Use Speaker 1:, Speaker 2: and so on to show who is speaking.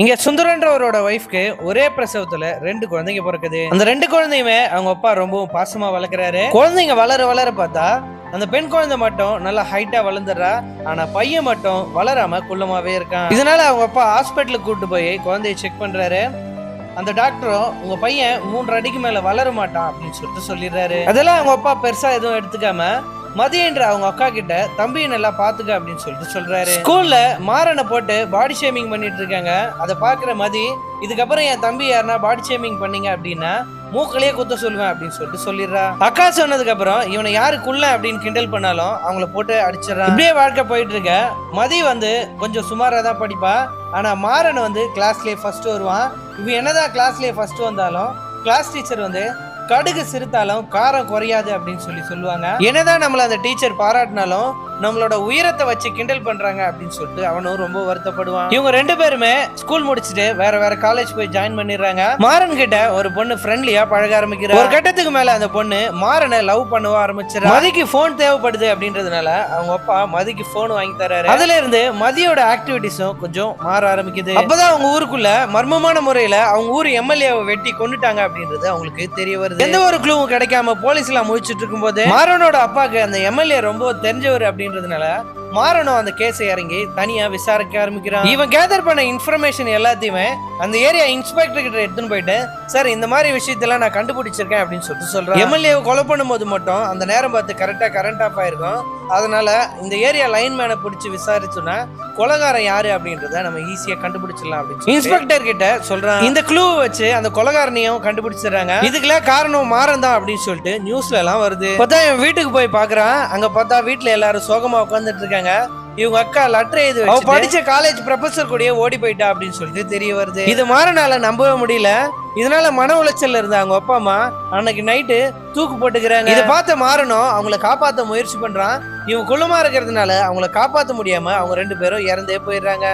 Speaker 1: இங்க சுந்தரன்றவரோட ஒய்ஃப்க்கு ஒரே பிரசவத்துல 2 குழந்தைங்க பிறக்குது. அந்த 2 குழந்தையுமே அவங்க அப்பா ரொம்பவும் பாசமா வளர்க்கறாரு. குழந்தைங்க வளர வளர பார்த்தா அந்த பெண் குழந்தை மட்டும் நல்லா ஹைட்டா வளர்ந்துடுறா. ஆனா பையன் மட்டும் வளராம குள்ளமாவே இருக்கான். இதனால அவங்க அப்பா ஹாஸ்பிட்டலுக்கு கூட்டு போய் குழந்தைய செக் பண்றாரு. அந்த டாக்டரும் உங்க பையன் 3 அடிக்கு மேல வளர மாட்டான் அப்படின்னு சொல்லிட்டு சொல்லிடுறாரு. அதெல்லாம் அவங்க அப்பா பெருசா எதுவும் எடுத்துக்காம மதியன்ற அவங்க அக்கா கிட்ட தம்பியை நல்லா பாத்துக்க அப்படின்னு சொல்லிட்டு சொல்றாரு. ஸ்கூல்ல மாறனை போட்டு பாடி ஷேமிங் பண்ணிட்டு இருக்காங்க. அதை பாக்குற மதி, இதுக்கப்புறம் என் தம்பி யாருன்னா பாடி ஷேமிங் பண்ணீங்க அப்படின்னா மூக்கலையே குத்த சொல்லுவேன் அப்படின்னு சொல்லிட்டு சொல்லிடுறா. அக்கா சொன்னதுக்கு அப்புறம் இவனை யாருக்குள்ள அப்படின்னு கிண்டல் பண்ணாலும் அவங்கள போட்டு அடிச்சிடறான். இப்படியே வாழ்க்கை போயிட்டு இருக்க. மதி கொஞ்சம் சுமாரா தான் படிப்பா. ஆனா மாறன் கிளாஸ்லயே ஃபர்ஸ்ட் வருவான். இவன் என்னதான் கிளாஸ்லயே ஃபர்ஸ்ட் வந்தாலும் கிளாஸ் டீச்சர் கடுகு சிறுத்தாலும் காரம் குறையாது அப்படின்னு சொல்லுவாங்க. என்னதான் நம்மள அந்த டீச்சர் பாராட்டினாலும் நம்மளோட உயரத்தை வச்சு கிண்டல் பண்றாங்க அப்படின்னு சொல்லிட்டு அவனும் ரொம்ப வருத்தப்படுவான். இவங்க 2 பேருமே ஸ்கூல் முடிச்சுட்டு வேற வேற காலேஜ் போய் ஜாயின் பண்ணிடுறாங்க. மாறன் கிட்ட ஒரு பொண்ணு ஃப்ரெண்ட்லியா பழக ஆரம்பிக்கிறா. ஒரு கட்டத்துக்கு மேல அந்த பொண்ணு மாறனை லவ் பண்ண ஆரம்பிச்சிடறா. மதிக்கு போன் தேவைப்படுது அப்படின்றதுனால அவங்க அப்பா மதிக்கு போன் வாங்கி தராரு. அதுல இருந்து மதியோட ஆக்டிவிட்டிஸும் கொஞ்சம் மாற ஆரம்பிக்குது. அப்பதான் அவங்க ஊருக்குள்ள மர்மமான முறையில அவங்க ஊர் எம்எல்ஏவை வெட்டி கொண்டுட்டாங்க அப்படின்றது அவங்களுக்கு தெரிய வருது. எந்த ஒரு க்ளூவும் கிடைக்காம போலீஸ் எல்லாம் முழிச்சிட்டு இருக்கும் போது மாறனோட அப்பாக்கு அந்த எம்எல்ஏ ரொம்ப தெரிஞ்சவர் அப்படின்றதுனால மாறனும் அந்த கேஸை இறங்கி தனியா விசாரிக்க ஆரம்பிக்கிறான். இவன் கேதர் பண்ண இன்ஃபர்மேஷன் எல்லாத்தையுமே அந்த ஏரியா இன்ஸ்பெக்டர் கிட்ட எடுத்துன்னு போயிட்டு, சார் இந்த மாதிரி விஷயத்தெல்லாம் நான் கண்டுபிடிச்சிருக்கேன் அப்படின்னு சொல்றான். எம்எல்ஏ கொலை பண்ணும்போது மட்டும் அந்த நேரம் பார்த்து கரெக்டா கரண்ட் ஆஃப் ஆயிருக்கும். அதனால இந்த ஏரியா லைன்மேனை பிடிச்சி விசாரிச்சோன்னா கொலைகாரன் யாரு அப்படின்றத நம்ம ஈஸியா கண்டுபிடிச்சிடலாம் அப்படின்னு இன்ஸ்பெக்டர் கிட்ட சொல்றான். இந்த க்ளூ வச்சு அந்த கொலைகாரனையும் கண்டுபிடிச்சிடறாங்க. இதுக்கெல்லாம் காரணம் மாறன் தான் அப்படின்னு சொல்லிட்டு நியூஸ்ல எல்லாம் வருது. பார்த்தா இவன் வீட்டுக்கு போய் பாக்குறான். அங்க பார்த்தா வீட்டுல எல்லாரும் சோகமா உட்காந்துட்டு இருக்காங்க. இவங்க அக்கா லெட்டர் எழுதி அவ படிச்ச காலேஜ் ப்ரொஃபசர் கூடயே ஓடி போயிட்டா அப்படின்னு சொல்லிட்டு தெரிய வருது. இது மாறனால நம்பவே முடியல. இதனால மன உளைச்சல்ல இருந்த அவங்க அப்பா அம்மா அன்னைக்கு நைட்டு தூக்கு போட்டுக்கிறாங்க. இதை பார்த்த மாறனும் அவங்கள காப்பாற்ற முயற்சி பண்றான். இவங்க குள்ளமா இருக்கிறதுனால அவங்கள காப்பாற்ற முடியாம அவங்க 2 பேரும் இறந்தே போயிடுறாங்க.